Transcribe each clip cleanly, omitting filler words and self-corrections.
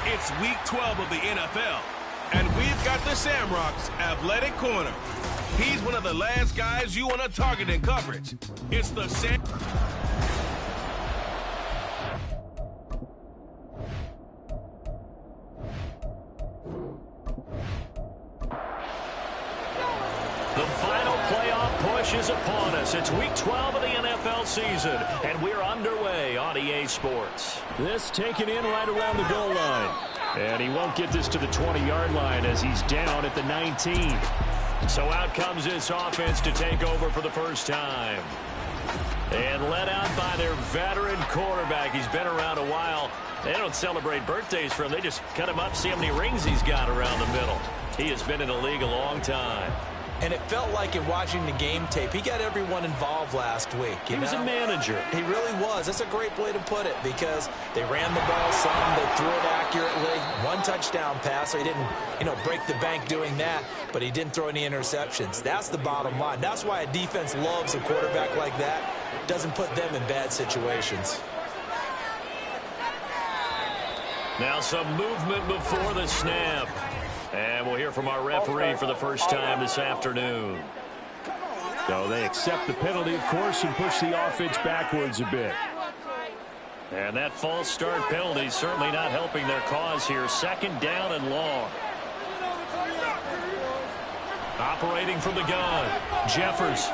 It's week 12 of the NFL, and we've got the Shamrocks athletic corner. He's one of the last guys you want to target in coverage. It's the The final playoff push is upon us. It's week 12 of the NFL season, and we're underway on EA Sports. This taken in right around the goal line. And he won't get this to the 20-yard line as he's down at the 19. So out comes this offense to take over for the first time. And led out by their veteran quarterback. He's been around a while. They don't celebrate birthdays for him. They just cut him up, see how many rings he's got around the middle. He has been in the league a long time. And it felt like in watching the game tape, he got everyone involved last week. He was a manager. He really was. That's a great way to put it because they ran the ball some, they threw it accurately. One touchdown pass, so he didn't, break the bank doing that, but he didn't throw any interceptions. That's the bottom line. That's why a defense loves a quarterback like that. Doesn't put them in bad situations. Now some movement before the snap. And we'll hear from our referee for the first time this afternoon. So they accept the penalty, of course, and push the offense backwards a bit. And that false start penalty certainly not helping their cause here. Second down and long. Operating from the gun, Jeffers.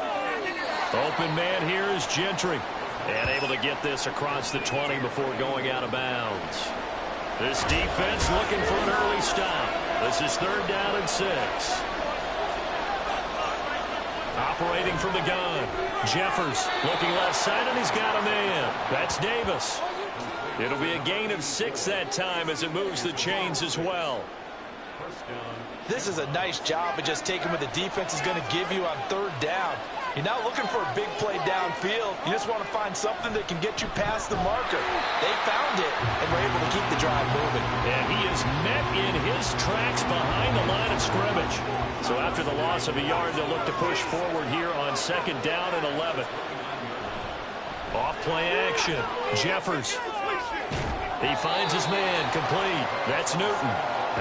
Open man here is Gentry. And able to get this across the 20 before going out of bounds. This defense looking for an early stop. This is third down and 6. Operating from the gun. Jeffers looking left side, and he's got a man. That's Davis. It'll be a gain of 6 that time as it moves the chains as well. This is a nice job of just taking what the defense is going to give you on third down. You're not looking for a big play downfield. You just want to find something that can get you past the marker. They found it and were able to keep the drive moving. And he is met in his tracks behind the line of scrimmage. So after the loss of a yard, they'll look to push forward here on second down and 11. Off play action. Jeffers. He finds his man complete. That's Newton.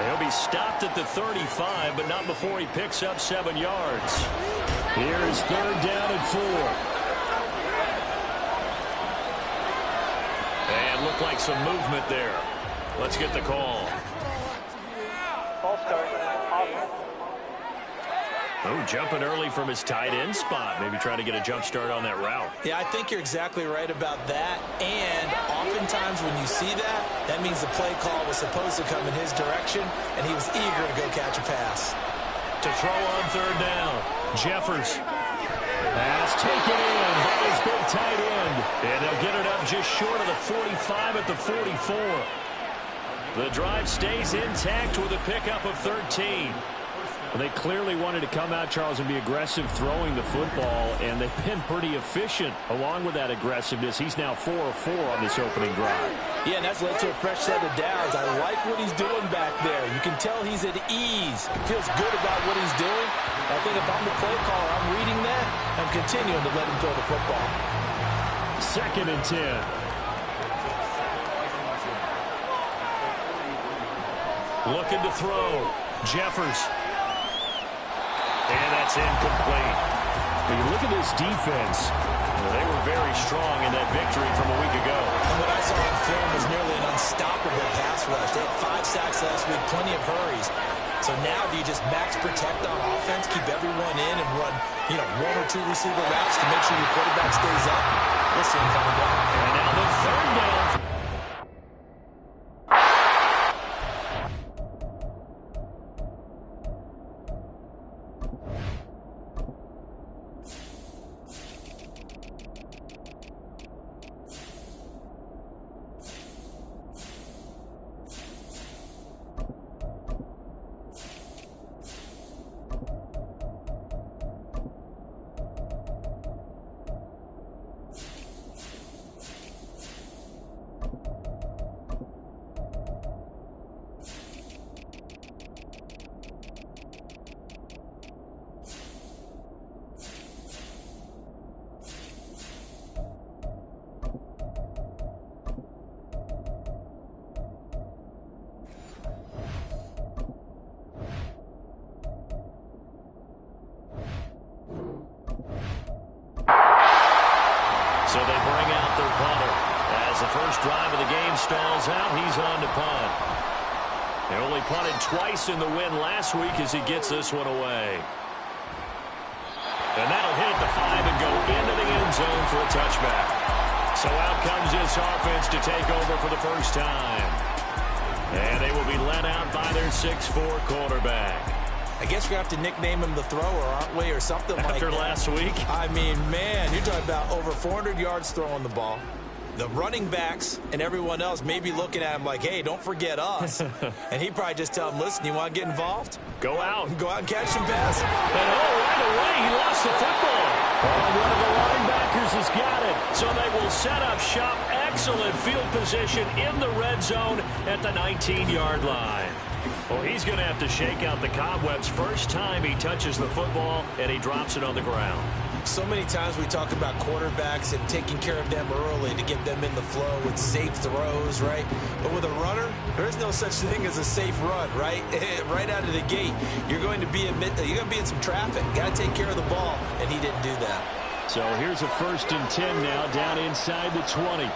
He'll be stopped at the 35, but not before he picks up 7 yards. Here's third down and 4. And looked like some movement there. Let's get the call. Ball start. Oh, jumping early from his tight end spot. Maybe trying to get a jump start on that route. Yeah, I think you're exactly right about that. And oftentimes when you see that, that means the play call was supposed to come in his direction, and he was eager to go catch a pass. To throw on third down, Jeffers. Pass taken in by his big tight end. And they'll get it up just short of the 45 at the 44. The drive stays intact with a pickup of 13. Well, they clearly wanted to come out, Charles, and be aggressive throwing the football, and they've been pretty efficient along with that aggressiveness. He's now 4 of 4 on this opening drive. Yeah, and that's led to a fresh set of downs. I like what he's doing back there. You can tell he's at ease. Feels good about what he's doing. I think if I'm the play caller, I'm reading that. I'm continuing to let him throw the football. Second and 10. Looking to throw. Jeffers. And that's incomplete. When you look at this defense, they were very strong in that victory from a week ago. And what I saw on film was nearly an unstoppable pass rush. They had 5 sacks last week, plenty of hurries. So now do you just max protect on offense, keep everyone in, and run 1 or 2 receiver routes to make sure your quarterback stays up? We'll see him find out. And now the third down. So they bring out their punter. As the first drive of the game stalls out, he's on to punt. They only punted twice in the win last week as he gets this one away. And that'll hit the 5 and go into the end zone for a touchback. So out comes this offense to take over for the first time. And they will be led out by their 6'4" quarterback. I guess we're going to have to nickname him the thrower, aren't we, or something like that. After last week? I mean, man, you're talking about over 400 yards throwing the ball. The running backs and everyone else may be looking at him like, hey, don't forget us. And he'd probably just tell him, listen, you want to get involved? Go out. Go out and catch some pass. And right away, he lost the football. One of the linebackers has got it. So they will set up shop. Excellent field position in the red zone at the 19-yard line. Well, he's going to have to shake out the cobwebs first time he touches the football, and he drops it on the ground. So many times we talk about quarterbacks and taking care of them early to get them in the flow with safe throws, right? But with a runner, there is no such thing as a safe run, right? Right out of the gate, you're going to be in some traffic. Got to take care of the ball, and he didn't do that. So here's a 1st and 10 now, down inside the 20.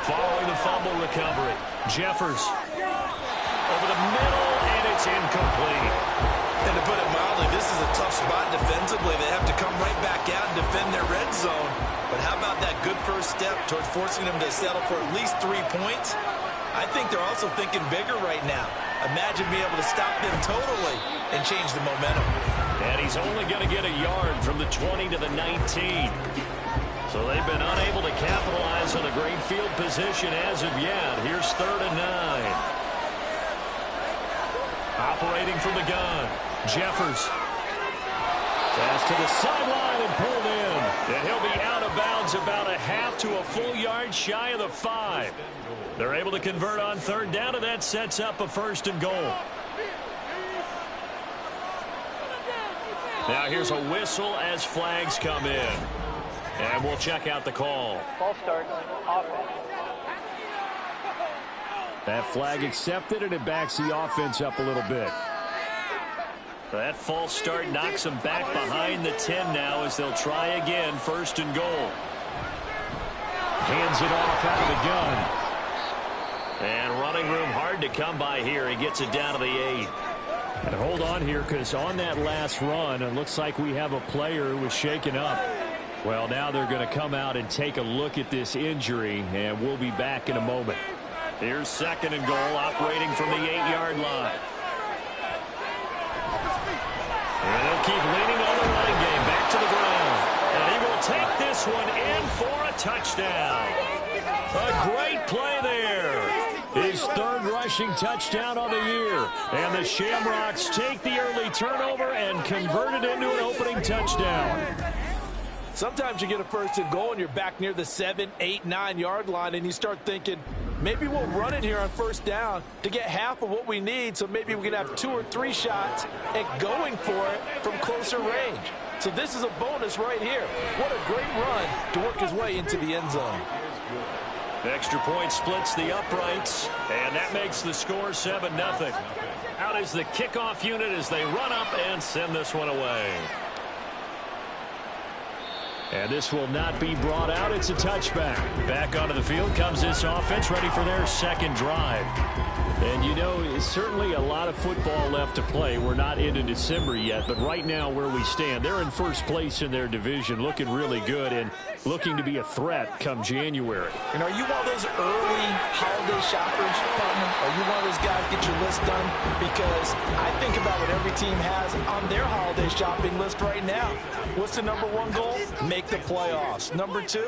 Following the fumble recovery, Jeffers over the middle, and it's incomplete. And to put it mildly, this is a tough spot defensively. They have to come right back out and defend their red zone. But how about that good first step towards forcing them to settle for at least 3 points? I think they're also thinking bigger right now. Imagine being able to stop them totally and change the momentum. And he's only going to get a yard from the 20 to the 19. So they've been unable to capitalize on a great field position as of yet. Here's 3rd and 9. Operating from the gun, Jeffers. Pass to the sideline and pulled in. And he'll be out of bounds about a half to a full yard shy of the 5. They're able to convert on 3rd down, and that sets up a 1st and goal. Now here's a whistle as flags come in. And we'll check out the call. False start, offense. That flag accepted, and it backs the offense up a little bit. That false start knocks them back behind the 10 now as they'll try again, 1st and goal. Hands it off out of the gun. And running room hard to come by here. He gets it down to the 8. And hold on here, because on that last run, it looks like we have a player who was shaken up. Well, now they're going to come out and take a look at this injury, and we'll be back in a moment. Here's 2nd and goal, operating from the 8-yard line. And they'll keep leaning on the running game, back to the ground. And he will take this one in for a touchdown. A great play there. His 3rd rushing touchdown on the year. And the Shamrocks take the early turnover and convert it into an opening touchdown. Sometimes you get a 1st and goal and you're back near the 7, 8, 9-yard line, and you start thinking, maybe we'll run it here on 1st down to get half of what we need, so maybe we can have 2 or 3 shots at going for it from closer range. So this is a bonus right here. What a great run to work his way into the end zone. Extra point splits the uprights, and that makes the score 7-0. Out is the kickoff unit as they run up and send this one away. And this will not be brought out. It's a touchback. Back onto the field comes this offense, ready for their 2nd drive. And, you know, certainly a lot of football left to play. We're not into December yet, but right now where we stand, they're in 1st place in their division, looking really good and looking to be a threat come January. And are you one of those early holiday shoppers, partner? Are you one of those guys get your list done? Because I think about what every team has on their holiday shopping list right now. What's the number 1 goal? Make the playoffs. Number 2,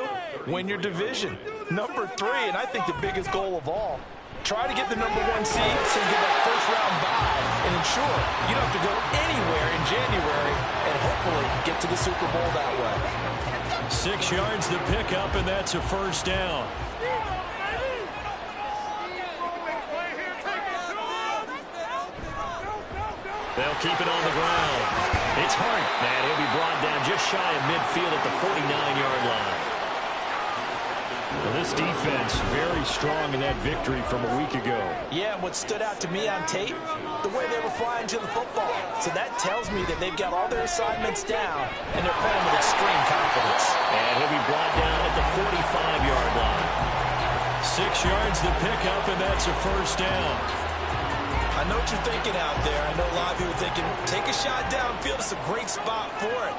win your division. Number 3, and I think the biggest goal of all, try to get the number 1 seed so you get that 1st round bye and ensure you don't have to go anywhere in January and hopefully get to the Super Bowl that way. 6 yards to pick up, and that's a 1st down. They'll keep it on the ground. It's Hart, and he'll be brought down just shy of midfield at the 49-yard line. Well, this defense very strong in that victory from a week ago. Yeah, what stood out to me on tape, the way they were flying to the football. So that tells me that they've got all their assignments down, and they're playing with extreme confidence. And he'll be brought down at the 45-yard line. 6 yards to pick up, and that's a first down. I know what you're thinking out there. I know a lot of you are thinking, take a shot downfield. It's a great spot for it.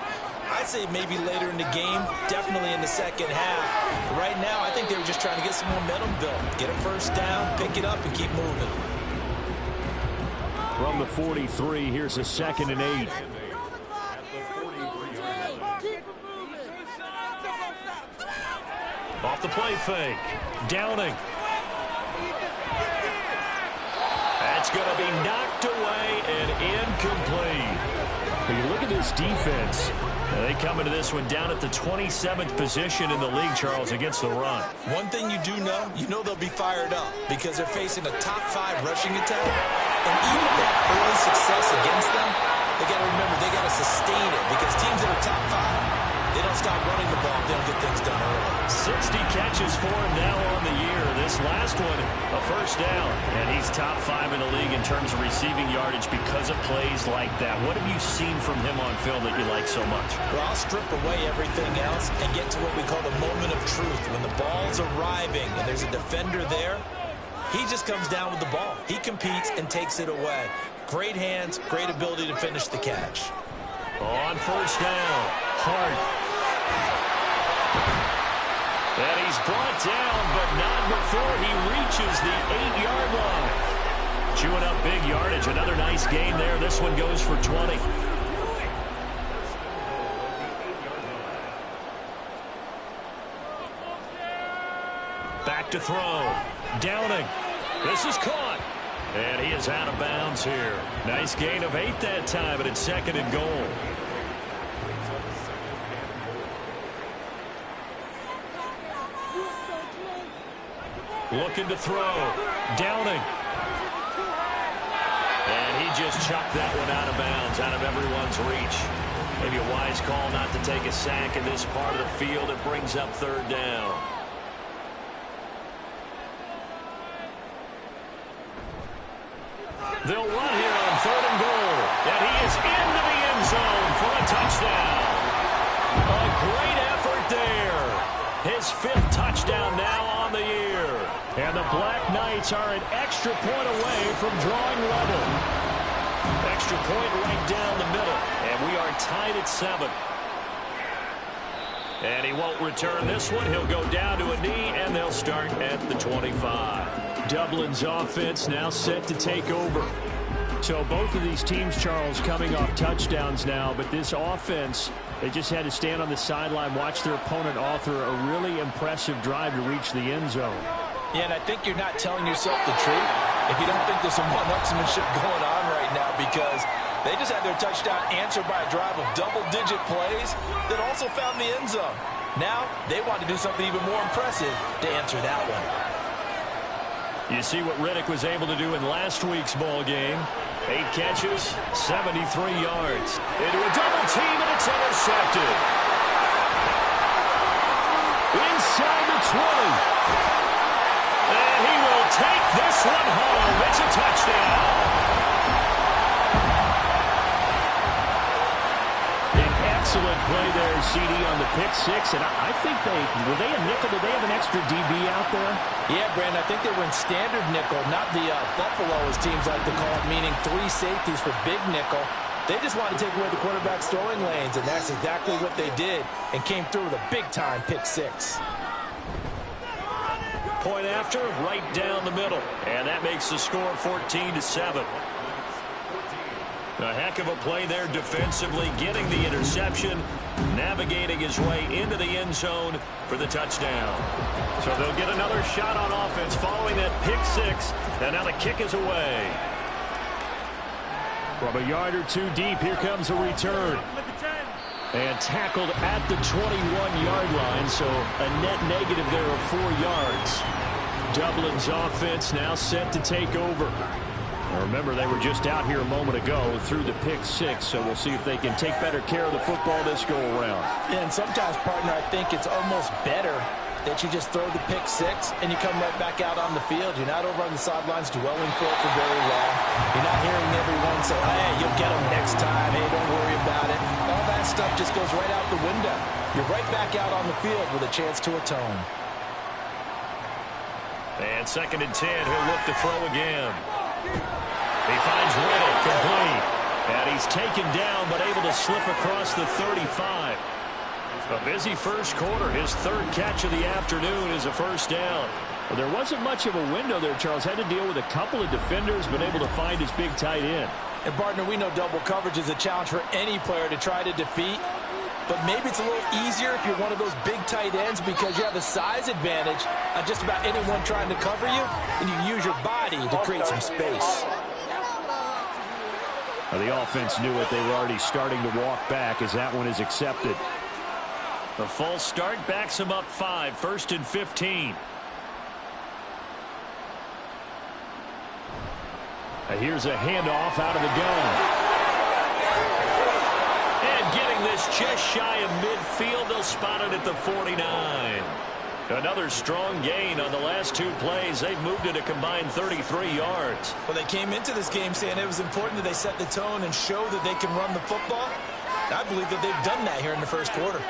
I'd say maybe later in the game, definitely in the second half. But right now, I think they were just trying to get some momentum built. Get a first down, pick it up, and keep moving. From the 43, here's a 2nd and 8. Off the play fake. Downing. That's going to be knocked away and incomplete. When you look at this defense, they come into this one down at the 27th position in the league, Charles, against the run. One thing you do know, they'll be fired up because they're facing a top 5 rushing attack. And even if they have early success against them, they got to remember they got to sustain it because teams that are top 5, they don't stop running the ball if they don't get things done early. 60 catches for him now on the year. This last one, a first down. And he's top 5 in the league in terms of receiving yardage because of plays like that. What have you seen from him on film that you like so much? Well, I'll strip away everything else and get to what we call the moment of truth. When the ball's arriving and there's a defender there, he just comes down with the ball. He competes and takes it away. Great hands, great ability to finish the catch. On first down, Hart. And he's brought down, but not before he reaches the 8-yard line. Chewing up big yardage. Another nice gain there. This one goes for 20. Back to throw. Downing. This is caught. And he is out of bounds here. Nice gain of 8 that time, but it's 2nd and goal. Looking to throw. Downing. And he just chucked that one out of bounds, out of everyone's reach. Maybe a wise call not to take a sack in this part of the field. It brings up 3rd down. They'll run here on 3rd and goal. And he is into the end zone for a touchdown. A great effort there. His 5th touchdown now on the year. And the Black Knights are an extra point away from drawing level. Extra point right down the middle. And we are tied at 7. And he won't return this one. He'll go down to a knee, and they'll start at the 25. Dublin's offense now set to take over. So both of these teams, Charles, coming off touchdowns now, but this offense, they just had to stand on the sideline, watch their opponent author a really impressive drive to reach the end zone. Yeah, and I think you're not telling yourself the truth if you don't think there's some one-upsmanship going on right now, because they just had their touchdown answered by a drive of double-digit plays that also found the end zone. Now, they want to do something even more impressive to answer that one. You see what Riddick was able to do in last week's ball game. 8 catches, 73 yards. Into a double team, and it's intercepted. Inside the 20. And he will take this one home. It's a touchdown. An excellent play there, CD, on the pick 6. And I think were they a nickel? Did they have an extra DB out there? Yeah, Brandon, I think they were in standard nickel, not the Buffalo, as teams like to call it, meaning 3 safeties for big nickel. They just wanted to take away the quarterback's throwing lanes, and that's exactly what they did, and came through with a big-time pick 6. Point after, right down the middle. And that makes the score 14-7. A heck of a play there defensively, getting the interception, navigating his way into the end zone for the touchdown. So they'll get another shot on offense following that pick 6, and now the kick is away. From a yard or 2 deep, here comes a return. And tackled at the 21-yard line, so a net negative there of 4 yards. Dublin's offense now set to take over. Now remember, they were just out here a moment ago through the pick 6, so we'll see if they can take better care of the football this go-around. And sometimes, partner, I think it's almost better that you just throw the pick six and you come right back out on the field. You're not over on the sidelines dwelling for very long. You're not hearing everyone say, hey, you'll get them next time. Hey, don't worry about it. All that stuff just goes right out the window. You're right back out on the field with a chance to atone. And 2nd and 10, he'll look to throw again. He finds Riddick, complete. And he's taken down, but able to slip across the 35. A busy first quarter. His 3rd catch of the afternoon is a first down. Well, there wasn't much of a window there, Charles. Had to deal with a couple of defenders, but able to find his big tight end. And, partner, we know double coverage is a challenge for any player to try to defeat. But maybe it's a little easier if you're one of those big tight ends because you have a size advantage on just about anyone trying to cover you, and you can use your body to create some space. Well, the offense knew it. They were already starting to walk back as that one is accepted. The false start backs him up 5, 1st and 15. Here's a handoff out of the gun. And getting this just shy of midfield, they'll spot it at the 49. Another strong gain on the last 2 plays. They've moved it a combined 33 yards. Well, they came into this game saying it was important that they set the tone and show that they can run the football. I believe that they've done that here in the first quarter.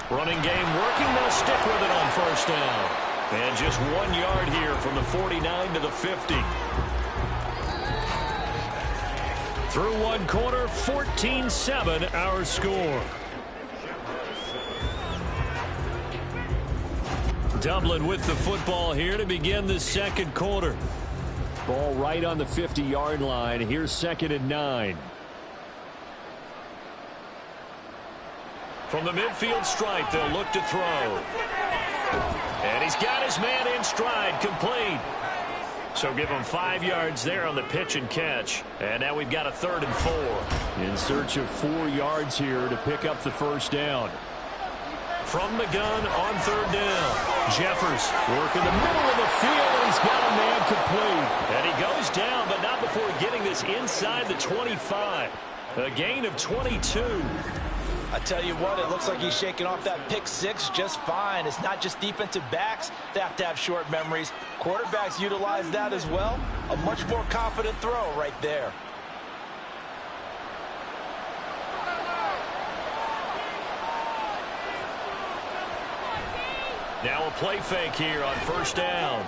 Running game working. They'll stick with it on first down. And just 1 yard here from the 49 to the 50. Through 1 quarter, 14-7 our score. Dublin with the football here to begin the 2nd quarter. Ball right on the 50-yard line. Here's 2nd and 9. From the midfield stripe, they'll look to throw. And he's got his man in stride, complete. So give him 5 yards there on the pitch and catch. And now we've got a 3rd and 4. In search of 4 yards here to pick up the first down. From the gun on 3rd down. Jeffers working the middle of the field, and he's got a man complete. And he goes down, but not before getting this inside the 25. A gain of 22. I tell you what, it looks like he's shaking off that pick six just fine. It's not just defensive backs that have to have short memories. Quarterbacks utilize that as well. A much more confident throw right there. Now a play fake here on first down.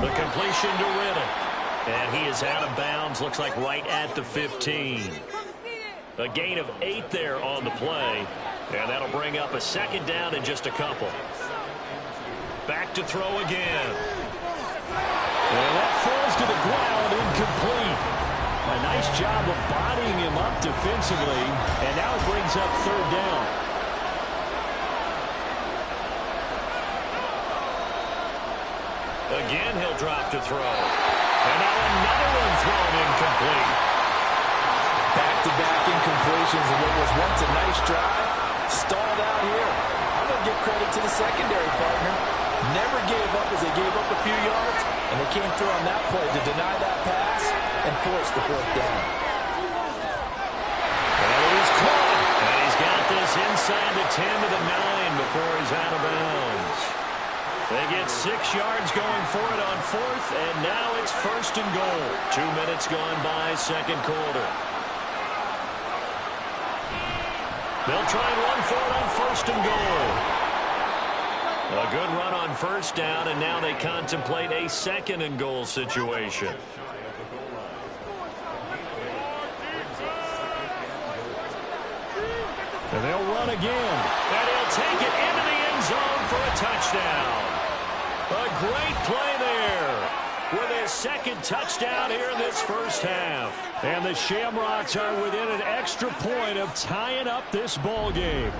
The completion to Riddick. And he is out of bounds, looks like right at the 15. A gain of 8 there on the play. And that'll bring up a 2nd down in just a couple. Back to throw again. And that falls to the ground, incomplete. A nice job of bodying him up defensively. And now it brings up 3rd down. Again, he'll drop to throw. And now another one thrown incomplete. Back-to-back incompletions of what was once a nice drive. Stalled out here. I'm going to give credit to the secondary partner. Never gave up as they gave up a few yards, and they came through on that play to deny that pass and force the 4th down. And he's caught. And he's got this inside the 10 to the 9 before he's out of bounds. They get 6 yards going for it on 4th, and now it's 1st and goal. 2 minutes gone by, 2nd quarter. They'll try and run for it on 1st and goal. A good run on first down, and now they contemplate a 2nd and goal situation. And they'll run again. And he'll take it into the end zone for a touchdown. A great play there with his 2nd touchdown here in this first half. And the Shamrocks are within an extra point of tying up this ball game.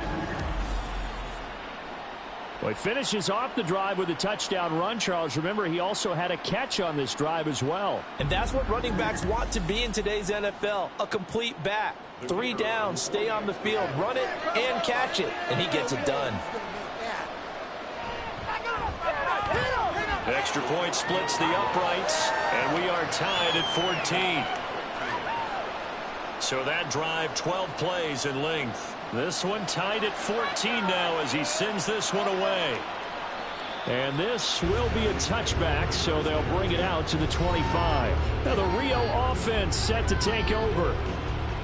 Well, he finishes off the drive with a touchdown run, Charles. Remember, he also had a catch on this drive as well. And that's what running backs want to be in today's NFL, a complete back. 3 downs, stay on the field, run it, and catch it. And he gets it done. Extra point splits the uprights, and we are tied at 14. So that drive, 12 plays in length. This one tied at 14 now as he sends this one away. And this will be a touchback, so they'll bring it out to the 25. Now the Rio offense set to take over.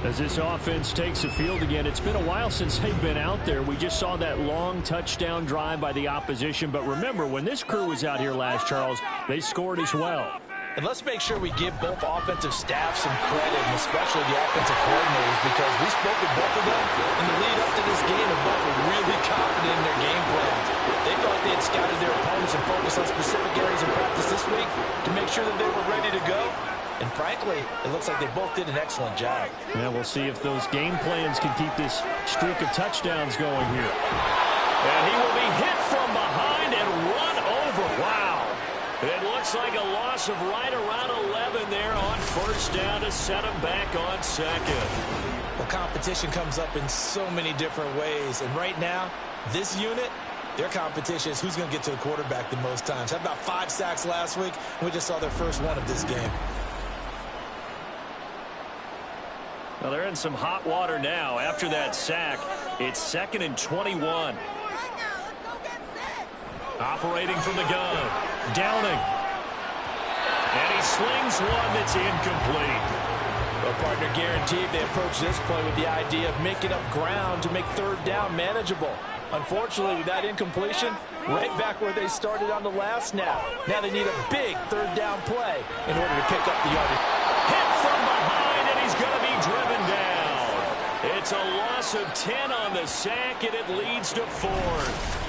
As this offense takes the field again, it's been a while since they've been out there. We just saw that long touchdown drive by the opposition. But remember, when this crew was out here last, Charles, they scored as well. And let's make sure we give both offensive staffs some credit, and especially the offensive coordinators, because we spoke with both of them in the lead up to this game, and both were really confident in their game plans. They thought they had scouted their opponents and focused on specific areas of practice this week to make sure that they were ready to go. And frankly, it looks like they both did an excellent job. Yeah, we'll see if those game plans can keep this streak of touchdowns going here. And he will be hit from behind and run over. Wow. It looks like a loss of right around 11 there on first down to set him back on second. Well, competition comes up in so many different ways. And right now, this unit, their competition is who's going to get to the quarterback the most times. Had about 5 sacks last week, and we just saw their first one of this game. Well, they're in some hot water now. After that sack, it's 2nd and 21. Operating from the gun. Downing. And he slings one that's incomplete. Well, partner, guaranteed they approach this play with the idea of making up ground to make third down manageable. Unfortunately, with that incompletion, right back where they started on the last snap. Now they need a big third down play in order to pick up the yardage. Hit from behind, and he's going to be driven down. It's a loss of 10 on the sack, and it leads to 4th.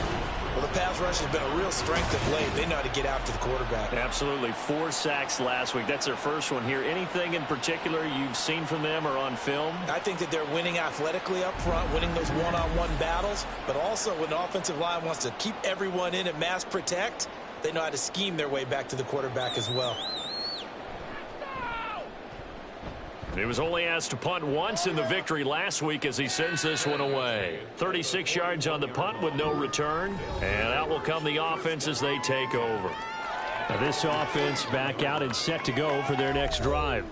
Well, the pass rush has been a real strength of late. They know how to get after the quarterback. Absolutely. 4 sacks last week. That's their first one here. Anything in particular you've seen from them or on film? I think that they're winning athletically up front, winning those one-on-one battles, but also when the offensive line wants to keep everyone in and mass protect, they know how to scheme their way back to the quarterback as well. He was only asked to punt once in the victory last week as he sends this one away. 36 yards on the punt with no return. And out will come the offense as they take over. Now this offense back out and set to go for their next drive.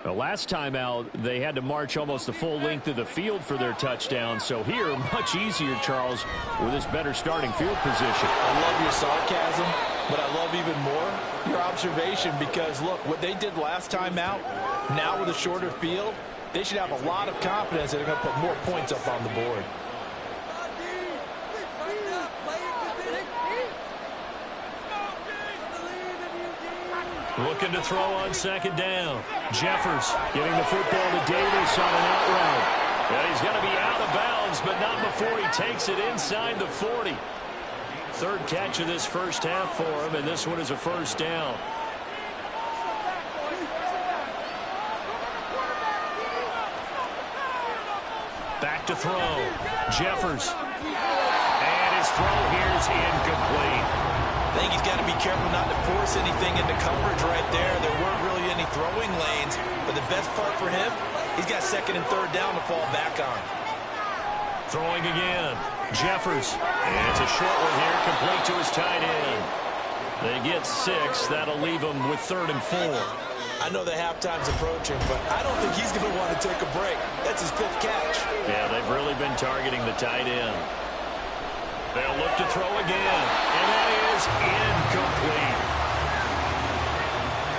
The last time out, they had to march almost the full length of the field for their touchdown. So here, much easier, Charles, with this better starting field position. I love your sarcasm, but I love even more your observation because, look, what they did last time out, now with a shorter field, they should have a lot of confidence that they're going to put more points up on the board. Looking to throw on 2nd down. Jeffers getting the football to Davis on an out route. And he's going to be out of bounds, but not before he takes it inside the 40. 3rd catch of this first half for him, and this one is a first down. Back to throw. Jeffers. And his throw here is incomplete. I think he's got to be careful not to force anything into coverage right there. There weren't really any throwing lanes, but the best part for him, he's got 2nd and 3rd down to fall back on. Throwing again. Jeffers. And it's a short one here, complete to his tight end. They get 6. That'll leave them with 3rd and 4. I know the halftime's approaching, but I don't think he's going to want to take a break. That's his 5th catch. Yeah, they've really been targeting the tight end. They'll look to throw again, and that is incomplete.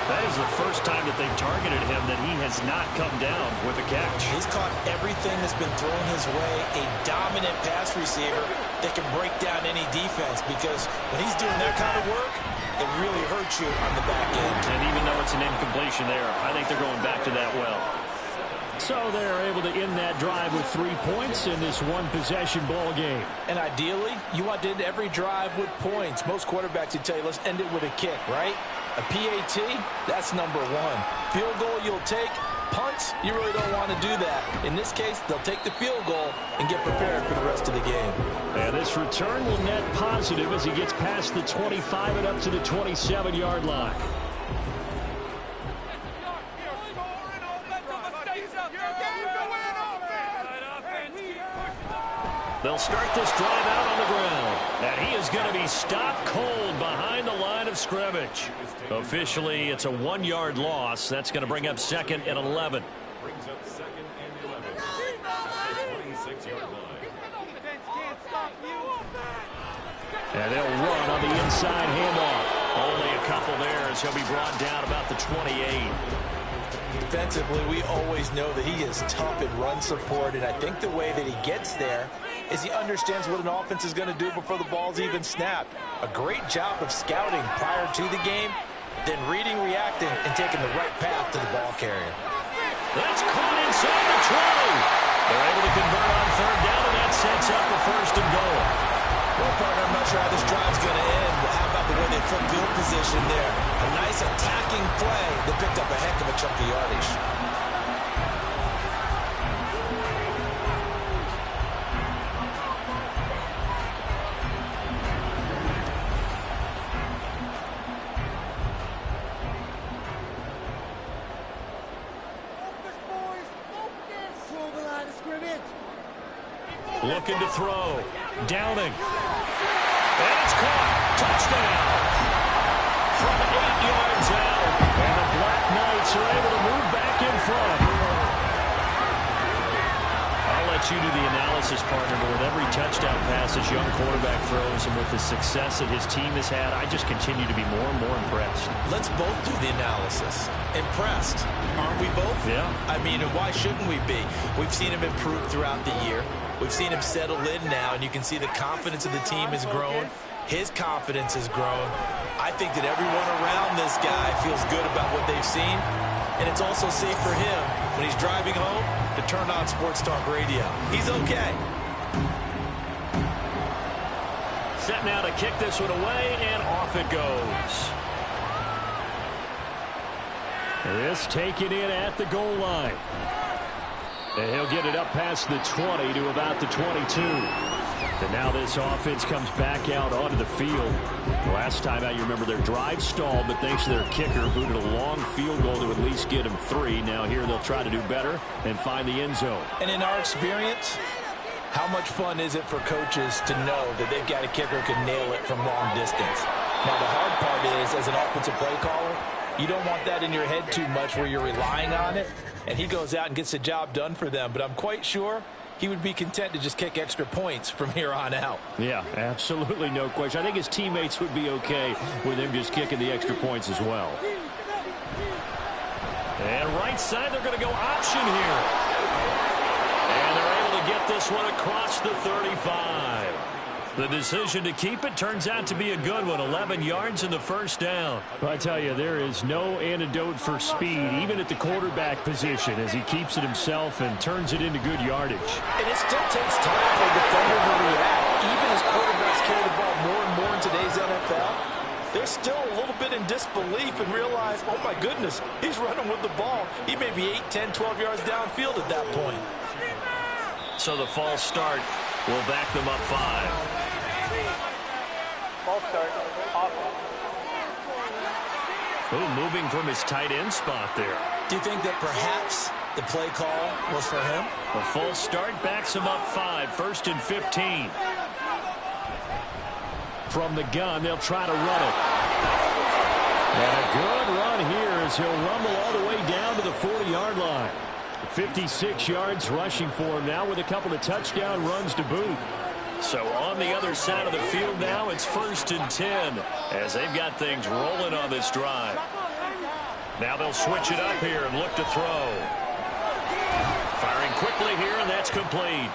That is the first time that they've targeted him that he has not come down with a catch. He's caught everything that's been thrown his way, a dominant pass receiver that can break down any defense because when he's doing that kind of work, it really hurts you on the back end. And even though it's an incompletion there, I think they're going back to that well. So they're able to end that drive with 3 points in this one-possession ball game. And ideally, you want to end every drive with points. Most quarterbacks would tell you, let's end it with a kick, right? A PAT, that's number 1. Field goal you'll take. Punts, you really don't want to do that. In this case, they'll take the field goal and get prepared for the rest of the game. And this return will net positive as he gets past the 25 and up to the 27-yard line. They'll start this drive out on the ground. And he is going to be stopped cold behind the line of scrimmage. Officially, it's a 1-yard loss. That's going to bring up 2nd and 11. Brings up 2nd And they'll run on the inside handoff. Only a couple there as he'll be brought down about the 28. Defensively, we always know that he is tough in run support, and I think the way that he gets there is he understands what an offense is going to do before the ball's even snapped. A great job of scouting prior to the game, then reading, reacting, and taking the right path to the ball carrier. That's caught inside the 20. They're able to convert on third down, and that sets up the first and goal. Well, partner, I'm not sure how this drive's going to end, but how about the way they flip field position there? A nice attacking play that picked up a heck of a chunk of yardage. Looking to throw. Downing. And it's caught. Touchdown. From 8 yards out. And the Black Knights are able to move back in front. I'll let you do the analysis, partner, but with every touchdown pass this young quarterback throws and with the success that his team has had, I just continue to be more and more impressed. Let's both do the analysis. Impressed. Aren't we both? Yeah. I mean, why shouldn't we be? We've seen him improve throughout the year. We've seen him settle in now, and you can see the confidence of the team has grown. His confidence has grown. I think that everyone around this guy feels good about what they've seen, and it's also safe for him when he's driving home to turn on Sports Talk Radio. He's okay. Set now to kick this one away, and off it goes. This taken in at the goal line. And he'll get it up past the 20 to about the 22. And now this offense comes back out onto the field. Last time out, you remember their drive stalled, but thanks to their kicker, booted a long field goal to at least get them 3. Now here they'll try to do better and find the end zone. And in our experience, how much fun is it for coaches to know that they've got a kicker who can nail it from long distance? Now the hard part is, as an offensive play caller, you don't want that in your head too much where you're relying on it, and he goes out and gets the job done for them. But I'm quite sure he would be content to just kick extra points from here on out. Yeah, absolutely no question. I think his teammates would be okay with him just kicking the extra points as well. And right side, they're going to go option here. And they're able to get this one across the 35. The decision to keep it turns out to be a good one. 11 yards in the first down. I tell you, there is no antidote for speed, even at the quarterback position, as he keeps it himself and turns it into good yardage. And it still takes time for a defender to react. Even as quarterbacks carry the ball more and more in today's NFL, they're still a little bit in disbelief and realize, oh my goodness, he's running with the ball. He may be 8, 10, 12 yards downfield at that point. So the false start will back them up 5. Ball start. Offense. Oh, moving from his tight end spot there. Do you think that perhaps the play call was for him? A false start backs him up 5. 1st and 15. From the gun, they'll try to run it. And a good run here as he'll rumble all the way down to the 40-yard line. 56 yards rushing for him now with a couple of touchdown runs to boot. So on the other side of the field now, it's 1st and 10 as they've got things rolling on this drive. Now they'll switch it up here and look to throw. Firing quickly here, and that's complete.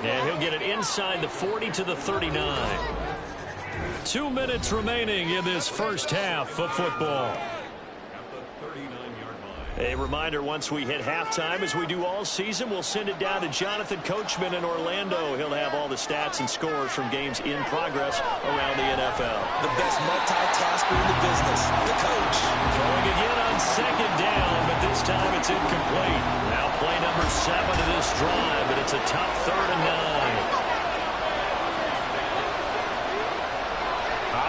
And he'll get it inside the 40 to the 39. 2 minutes remaining in this first half of football. A reminder, once we hit halftime, as we do all season, we'll send it down to Jonathan Coachman in Orlando. He'll have all the stats and scores from games in progress around the NFL. The best multitasker in the business, the coach. Throwing again on 2nd down, but this time it's incomplete. Now play number 7 of this drive, but it's a tough 3rd and 9.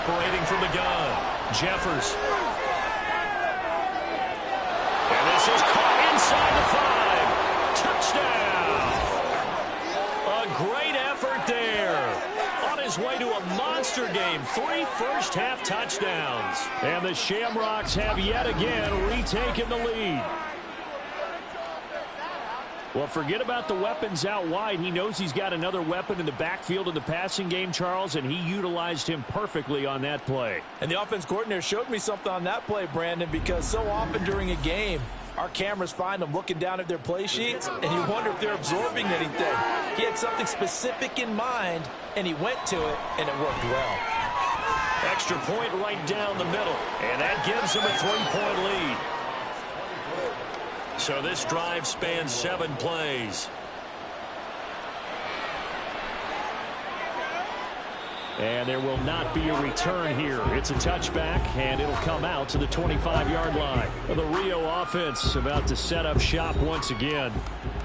Operating from the gun, Jeffers. And this is caught inside the 5. Touchdown. A great effort there. On his way to a monster game. 3 first-half touchdowns. And the Shamrocks have yet again retaken the lead. Well, forget about the weapons out wide. He knows he's got another weapon in the backfield in the passing game, Charles, and he utilized him perfectly on that play. And the offense coordinator showed me something on that play, Brandon, because so often during a game, our cameras find them looking down at their play sheets, and you wonder if they're absorbing anything. He had something specific in mind, and he went to it, and it worked well. Extra point right down the middle, and that gives him a 3-point lead. So this drive spans 7 plays. And there will not be a return here. It's a touchback, and it'll come out to the 25-yard line. The Rio offense about to set up shop once again.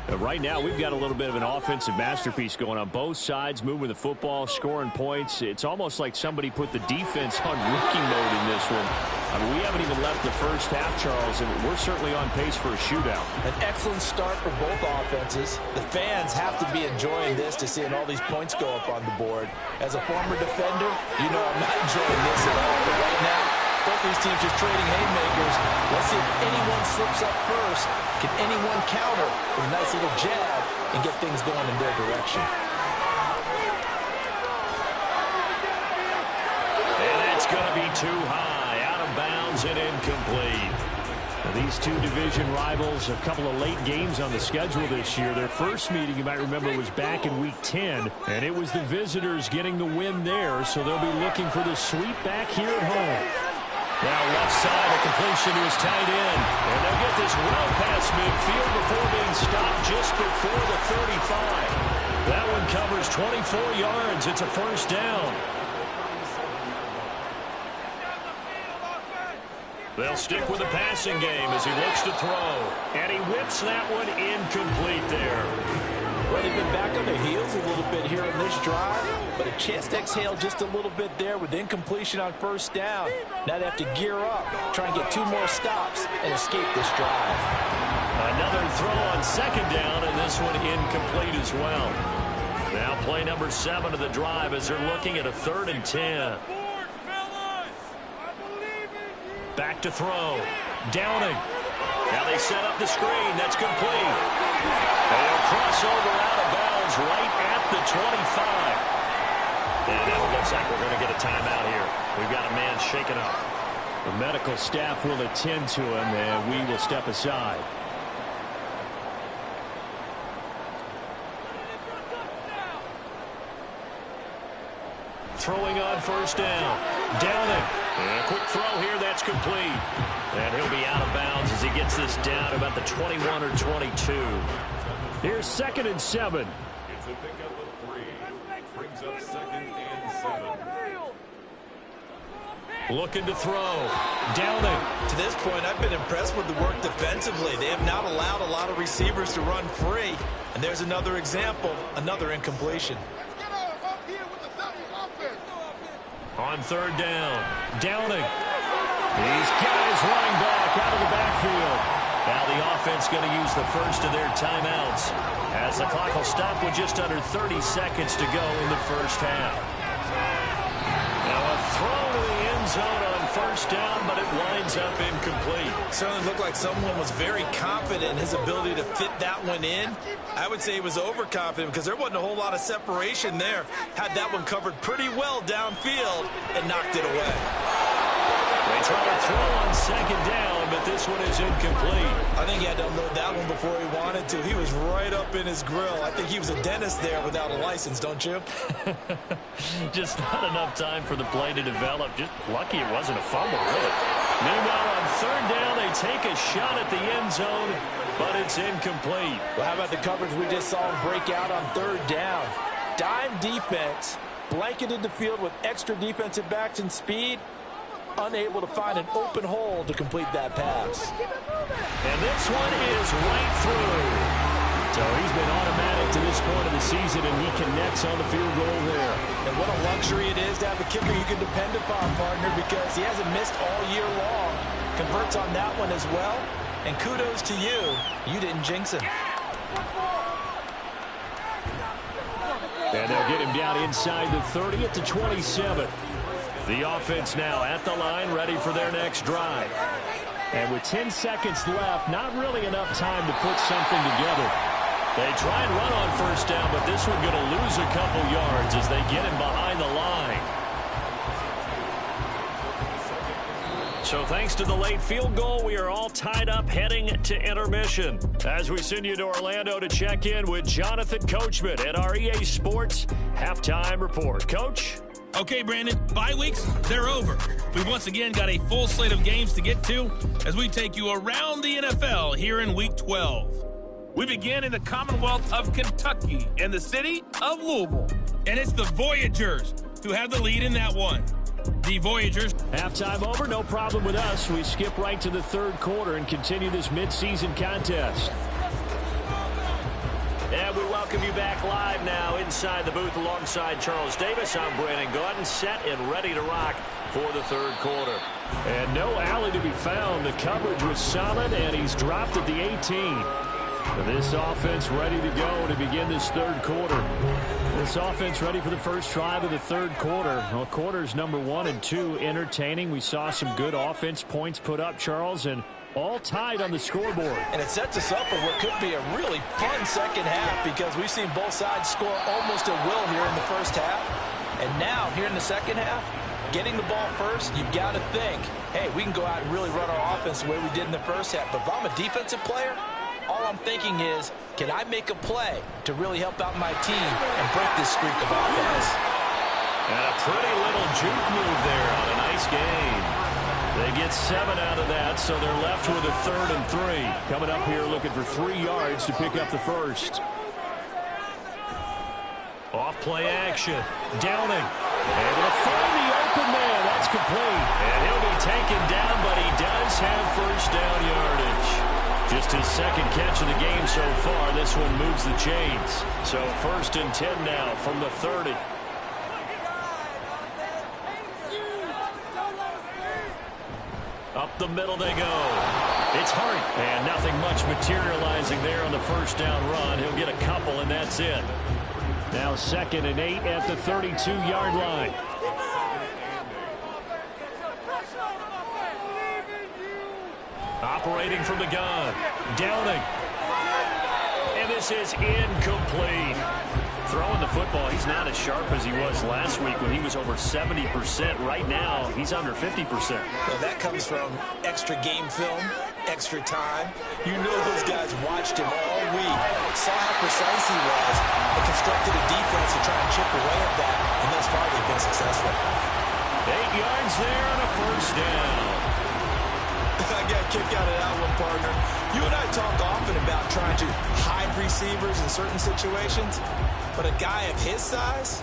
Right now, we've got a little bit of an offensive masterpiece going on both sides, moving the football, scoring points. It's almost like somebody put the defense on rookie mode in this one. I mean, we haven't even left the first half, Charles, and we're certainly on pace for a shootout. An excellent start for both offenses. The fans have to be enjoying this to seeing all these points go up on the board. As a former defender, you know I'm not enjoying this at all. But right now, both these teams just trading haymakers. Let's see if anyone slips up first. Can anyone counter with a nice little jab and get things going in their direction? And that's going to be too high, out of bounds and incomplete. Now, these two division rivals, a couple of late games on the schedule this year. Their first meeting, you might remember, was back in Week 10, and it was the visitors getting the win there, so they'll be looking for the sweep back here at home. Now left side, a completion to his tight end. And they'll get this well past midfield before being stopped just before the 35. That one covers 24 yards. It's a first down. They'll stick with the passing game as he looks to throw. And he whips that one incomplete there. Well, they've been back on their heels a little bit here in this drive, but a chance to exhale just a little bit there with incompletion on first down. Now they have to gear up, try and get 2 more stops, and escape this drive. Another throw on second down, and this one incomplete as well. Now play number 7 of the drive as they're looking at a 3rd and 10. Back to throw. Downing. Now they set up the screen. That's complete. They'll cross over out of bounds right at the 25. And now it looks like we're going to get a timeout here. We've got a man shaken up. The medical staff will attend to him, and we will step aside. Throwing on first down. Downing. And a quick throw here. That's complete. And he'll be out of bounds as he gets this down about the 21 or 22. Here's 2nd and 7. It's a pickup of 3. Brings up 2nd and 7. Looking to throw. Downing. To this point, I've been impressed with the work defensively. They have not allowed a lot of receivers to run free. And there's another example, another incompletion. On 3rd down. Downing. These guys running back out of the backfield. Now the offense going to use the first of their timeouts as the clock will stop with just under 30 seconds to go in the first half. Now a throw to the end zone on first down, but it winds up incomplete. Certainly looked like someone was very confident in his ability to fit that one in. I would say he was overconfident because there wasn't a whole lot of separation there. Had that one covered pretty well downfield and knocked it away. They try to throw on second down, but this one is incomplete. I think he had to unload that one before he wanted to. He was right up in his grill. I think he was a dentist there without a license, don't you? Just not enough time for the play to develop. Just lucky it wasn't a fumble, really. Meanwhile, on 3rd down, they take a shot at the end zone, but it's incomplete. Well, how about the coverage we just saw him break out on 3rd down? Dime defense, blanketed the field with extra defensive backs and speed, unable to find an open hole to complete that pass. And this one is right through. So he's been automatic to this point of the season, and he connects on the field goal there. And what a luxury it is to have a kicker you can depend upon, partner, because he hasn't missed all year long. Converts on that one as well. And kudos to you. You didn't jinx him. And they'll get him down inside the 30 at the 27. The offense now at the line, ready for their next drive. And with 10 seconds left, not really enough time to put something together. They try and run on first down, but this one going to lose a couple yards as they get him behind the line. So thanks to the late field goal, we are all tied up heading to intermission. As we send you to Orlando to check in with Jonathan Coachman at our EA Sports Halftime Report. Coach? Okay, Brandon, bye weeks, they're over. We've once again got a full slate of games to get to as we take you around the NFL here in Week 12. We begin in the Commonwealth of Kentucky and the city of Louisville. And it's the Voyagers who have the lead in that one. The Voyagers. Halftime over, no problem with us. We skip right to the third quarter and continue this midseason contest. And we welcome you back live now inside the booth alongside Charles Davis. I'm Brandon Gaudin, set and ready to rock for the third quarter. And no alley to be found. The coverage was solid, and he's dropped at the 18. This offense ready to go to begin this third quarter. This offense ready for the first drive of the third quarter. Well, quarters number 1 and 2 entertaining. We saw some good offense points put up, Charles, and all tied on the scoreboard. And it sets us up for what could be a really fun second half because we've seen both sides score almost at will here in the first half. And now, here in the second half, getting the ball first, you've got to think, hey, we can go out and really run our offense the way we did in the first half. But if I'm a defensive player, all I'm thinking is, can I make a play to really help out my team and break this streak of offense? And a pretty little juke move there on a nice game. They get 7 out of that, so they're left with a 3rd and 3. Coming up here looking for 3 yards to pick up the first. Off play action. Downing. Able to find the open man. That's complete. And he'll be taken down, but he does have first down yardage. Just his second catch of the game so far. This one moves the chains. So 1st and 10 now from the 30. Up the middle they go. It's Hart. And nothing much materializing there on the first down run. He'll get a couple, and that's it. Now 2nd and 8 at the 32-yard line. Operating from the gun. Downing. And this is incomplete. Throwing the football, he's not as sharp as he was last week when he was over 70%. Right now, he's under 50%. Well, that comes from extra game film, extra time. You know those guys watched him all week, saw how precise he was, and constructed a defense to try and chip away at that, and thus far they've been successful. 8 yards there on a first down. I got a kick out of that one, partner. You and I talk often about trying to hide receivers in certain situations, but a guy of his size,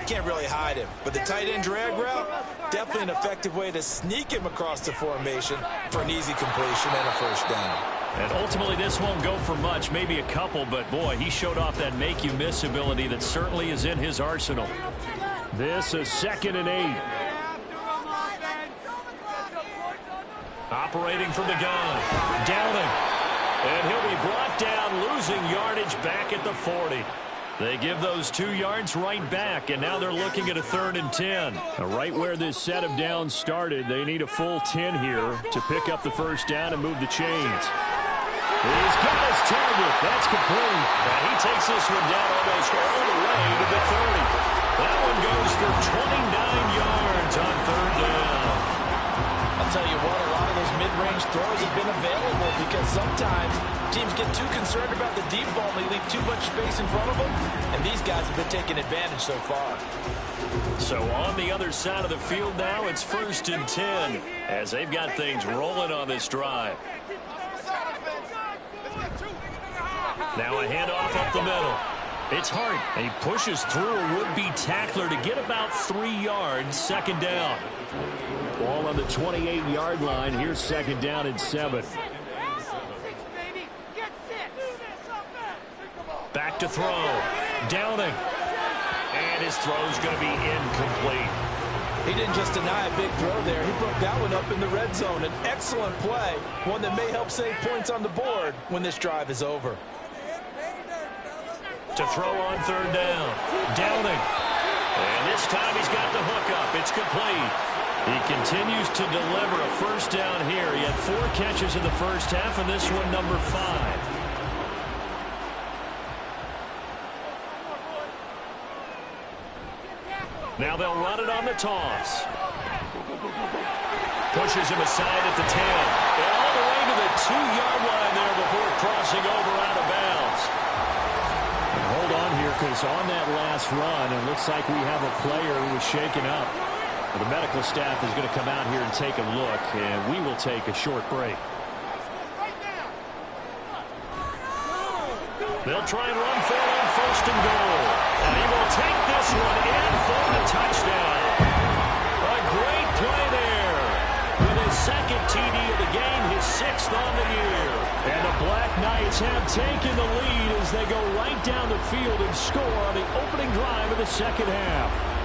can't really hide him. But the tight end drag route, definitely an effective way to sneak him across the formation for an easy completion and a first down. And ultimately, this won't go for much, maybe a couple, but boy, he showed off that make-you-miss ability that certainly is in his arsenal. This is 2nd and 8. Operating from the gun. Downing. And he'll be brought down, losing yardage back at the 40. They give those 2 yards right back, and now they're looking at a 3rd and 10. Right where this set of downs started, they need a full 10 here to pick up the first down and move the chains. He's got his target. That's complete. And he takes this one down almost all the way to the 30. That one goes for 29 yards on 3rd down. I'll tell you what, a lot of those mid-range throws have been available because sometimes teams get too concerned about the deep ball and they leave too much space in front of them, and these guys have been taking advantage so far. So on the other side of the field now, it's 1st and 10 as they've got things rolling on this drive. Now a handoff up the middle. It's Hart, and he pushes through a would-be tackler to get about 3 yards, 2nd down. Ball on the 28-yard line. Here's 2nd down and 7. Back to throw. Downing. And his throw's going to be incomplete. He didn't just deny a big throw there. He broke that one up in the red zone. An excellent play, one that may help save points on the board when this drive is over. To throw on 3rd down. Downing. And this time he's got the hook up. It's complete. He continues to deliver a first down here. He had 4 catches in the first half, and this one number 5. Now they'll run it on the toss. Pushes him aside at the 10. And all the way to the 2-yard line there before crossing over out of bounds. And hold on here, because on that last run, it looks like we have a player who was shaken up. The medical staff is going to come out here and take a look, and we will take a short break. They'll try and run for it on 1st and goal. And he will take this one in for the touchdown. A great play there. With his second TD of the game, his 6th on the year. And the Black Knights have taken the lead as they go right down the field and score on the opening drive of the second half.